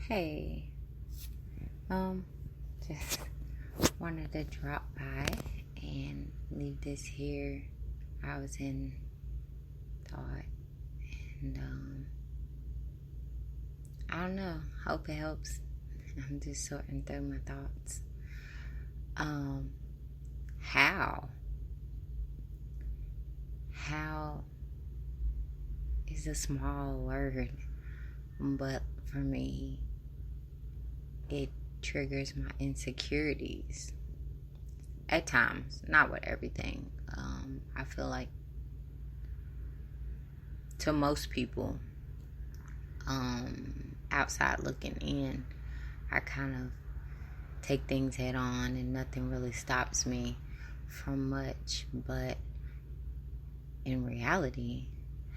Hey, just wanted to drop by and leave this here. I was in thought, and I don't know. Hope it helps. I'm just sorting through my thoughts. How? How is a small word, but for me, it triggers my insecurities at times, not with everything. I feel like to most people, outside looking in, I kind of take things head on and nothing really stops me from much. But in reality,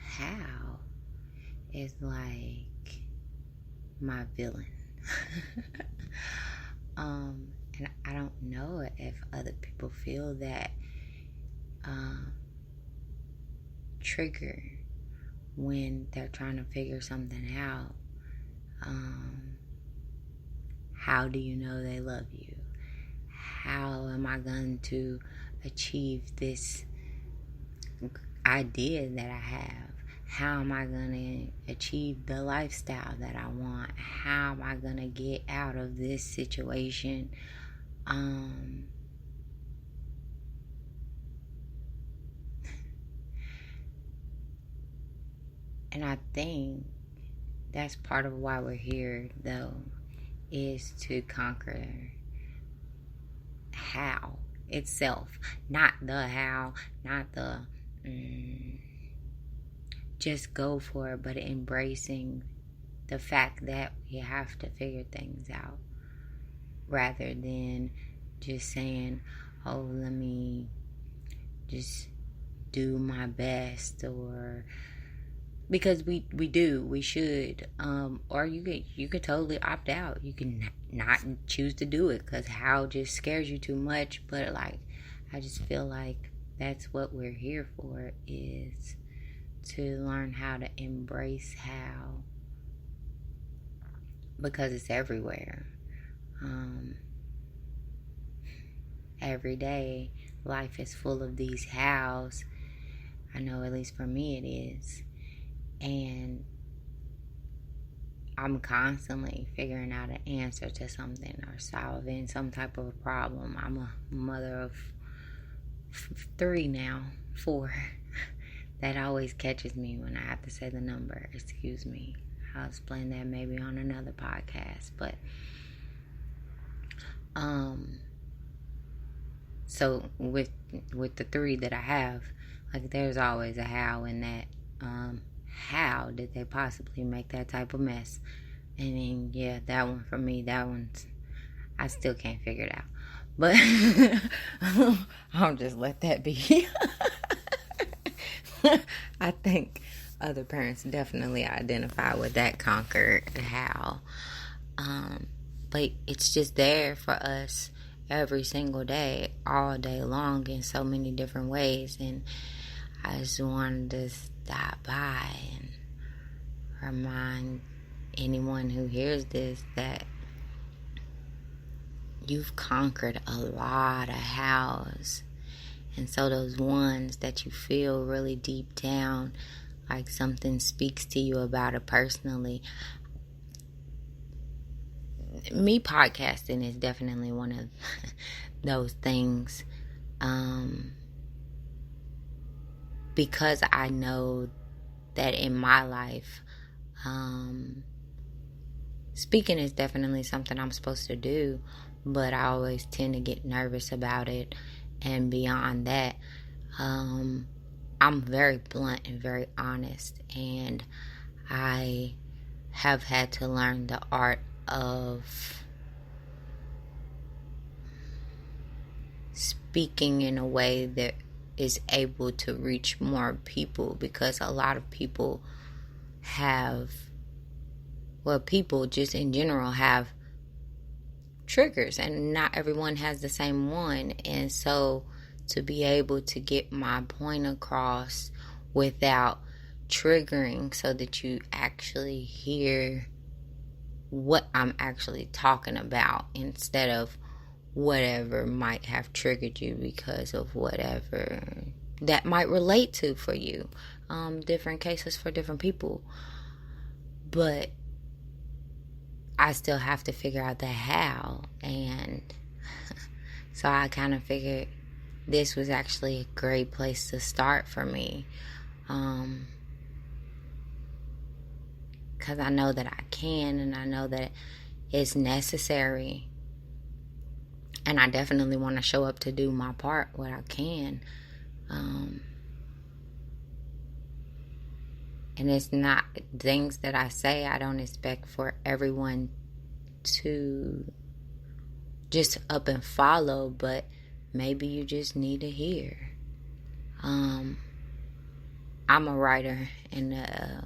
how is like my villain. And I don't know if other people feel that trigger when they're trying to figure something out. How do you know they love you? How am I going to achieve this idea that I have? How am I going to achieve the lifestyle that I want? How am I going to get out of this situation? And I think that's part of why we're here, though, is to conquer how itself. Not the how, not the just go for it, but embracing the fact that we have to figure things out rather than just saying, oh, let me just do my best, or because we should, or you could totally opt out. You can not choose to do it because how just scares you too much. But like, I just feel like that's what we're here for, is to learn how to embrace how, because it's everywhere. Every day life is full of these hows. I know, at least for me it is. And I'm constantly figuring out an answer to something or solving some type of a problem. I'm a mother of 4 that always catches me when I have to say the number. Excuse me. I'll explain that maybe on another podcast. But so with the 3 that I have, like, there's always a how in that. How did they possibly make that type of mess? And then, yeah, that one for me, I still can't figure it out. But I'll just let that be. I think other parents definitely identify with that conquered how. But it's just there for us every single day, all day long, in so many different ways. And I just wanted to stop by and remind anyone who hears this that you've conquered a lot of hows. And so those ones that you feel really deep down, like something speaks to you about it personally. Me podcasting is definitely one of those things. Because I know that in my life, speaking is definitely something I'm supposed to do, but I always tend to get nervous about it. And beyond that, I'm very blunt and very honest, and I have had to learn the art of speaking in a way that is able to reach more people, because a lot of people people just in general have triggers, and not everyone has the same one. And so to be able to get my point across without triggering, so that you actually hear what I'm actually talking about instead of whatever might have triggered you because of whatever that might relate to for you. Different cases for different people. But I still have to figure out the how. And so I kind of figured this was actually a great place to start for me. Because I know that I can, and I know that it's necessary. And I definitely want to show up to do my part, what I can. And it's not things that I say, I don't expect for everyone to just up and follow, but maybe you just need to hear. I'm a writer and a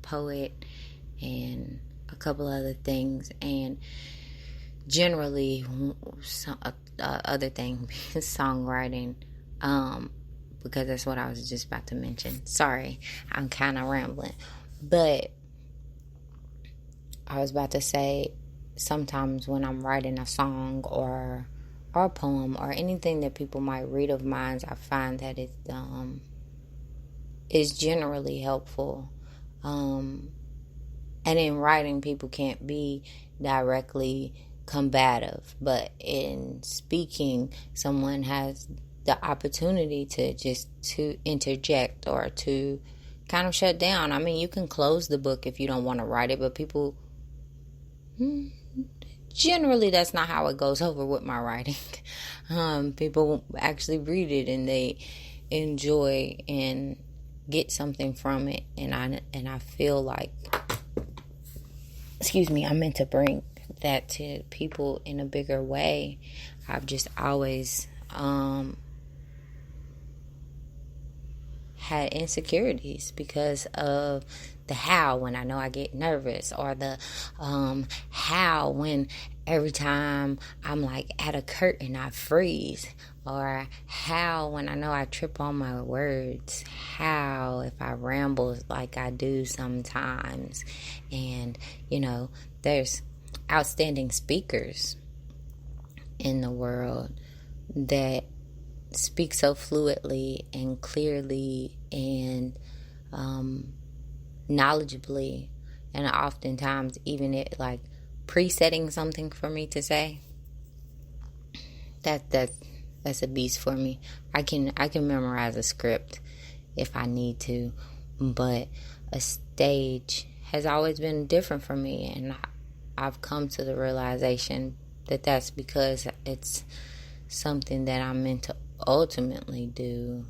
poet and a couple other things, and generally other thing being songwriting, because that's what I was just about to mention. Sorry, I'm kind of rambling, but I was about to say sometimes when I'm writing a song or a poem or anything that people might read of mine, I find that it is generally helpful. And in writing, people can't be directly combative, but in speaking, someone has the opportunity to interject or to kind of shut down. I mean, you can close the book if you don't want to write it, but people, generally that's not how it goes over with my writing. People actually read it and they enjoy and get something from it, and I feel like, I meant to bring that to people in a bigger way. I've just always had insecurities because of the how when I know I get nervous, or the how when every time I'm like at a curtain I freeze, or how when I know I trip on my words, how if I ramble like I do sometimes. And there's outstanding speakers in the world that speak so fluidly and clearly and knowledgeably, and oftentimes even it like presetting something for me to say. That's a beast for me. I can memorize a script if I need to, but a stage has always been different for me, and I've come to the realization that that's because it's something that I'm meant to ultimately do.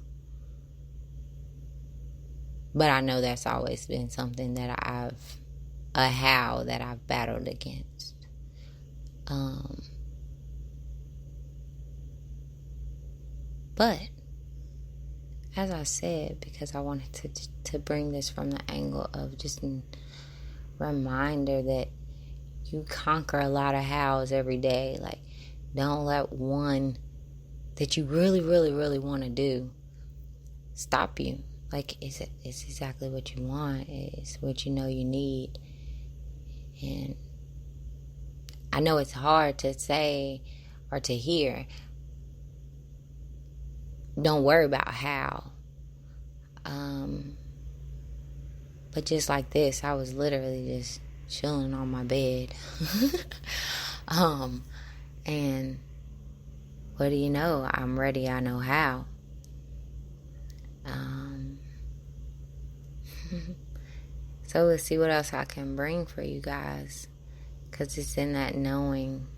But I know that's always been something that I've battled against. But as I said, because I wanted to bring this from the angle of just a reminder that you conquer a lot of hows every day. Like, don't let one that you really, really, really want to do stop you. Like, it's exactly what you want. It's what you know you need. And I know it's hard to say or to hear. Don't worry about how. But just like this, I was literally just chilling on my bed. And what do you know? I'm ready. I know how. So let's see what else I can bring for you guys. Because it's in that knowing.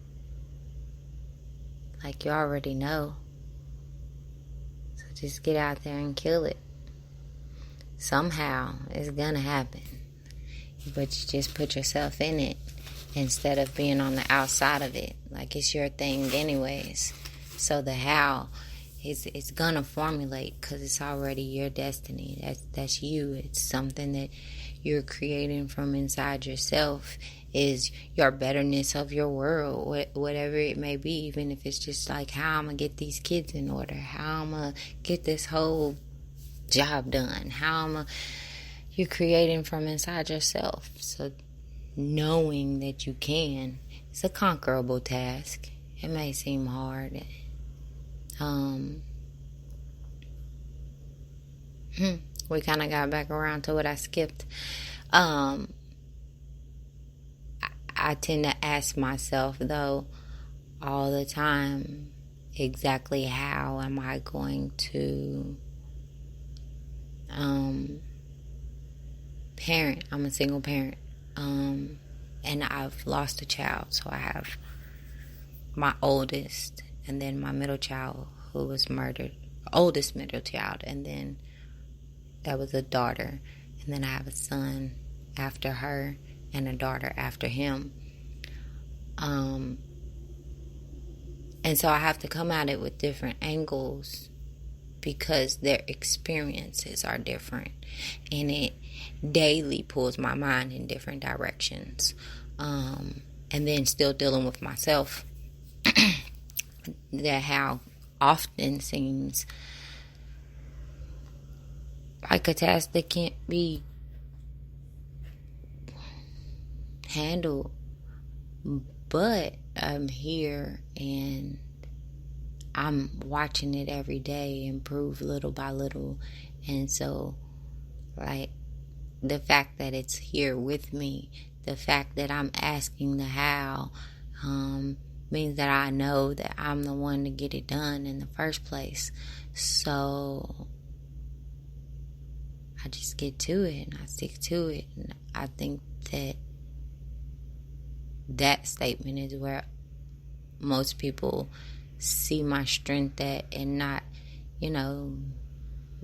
Like, you already know. So just get out there and kill it. Somehow it's gonna happen. But you just put yourself in it instead of being on the outside of it. Like, it's your thing anyways. So the how it's gonna formulate because it's already your destiny. That's you. It's something that you're creating from inside yourself. Is your betterness of your world, whatever it may be. Even if it's just like how I'm gonna get these kids in order, how I'm gonna get this whole job done, you're creating from inside yourself. So knowing that you can. It's a conquerable task. It may seem hard. We kind of got back around to what I skipped. I tend to ask myself, though, all the time, exactly how am I going to parent. I'm a single parent, and I've lost a child. So I have my oldest, and then my middle child who was murdered, oldest middle child, and then that was a daughter, and then I have a son after her and a daughter after him. And so I have to come at it with different angles because their experiences are different, and it daily pulls my mind in different directions. And then still dealing with myself, that how often seems like a task that can't be handled. But I'm here and I'm watching it every day improve little by little. And so, like, the fact that it's here with me, the fact that I'm asking the how, means that I know that I'm the one to get it done in the first place. So I just get to it and I stick to it. And I think that statement is where most people see my strength at, and not,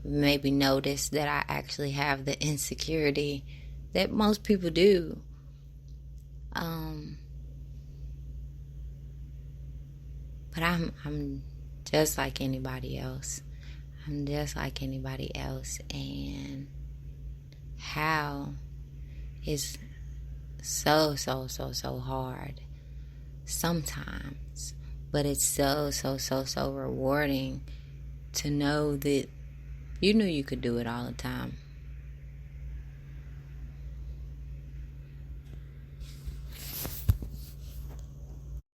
maybe notice that I actually have the insecurity that most people do. But I'm just like anybody else. I'm just like anybody else, and how is so hard sometimes, but it's so rewarding to know that you knew you could do it all the time.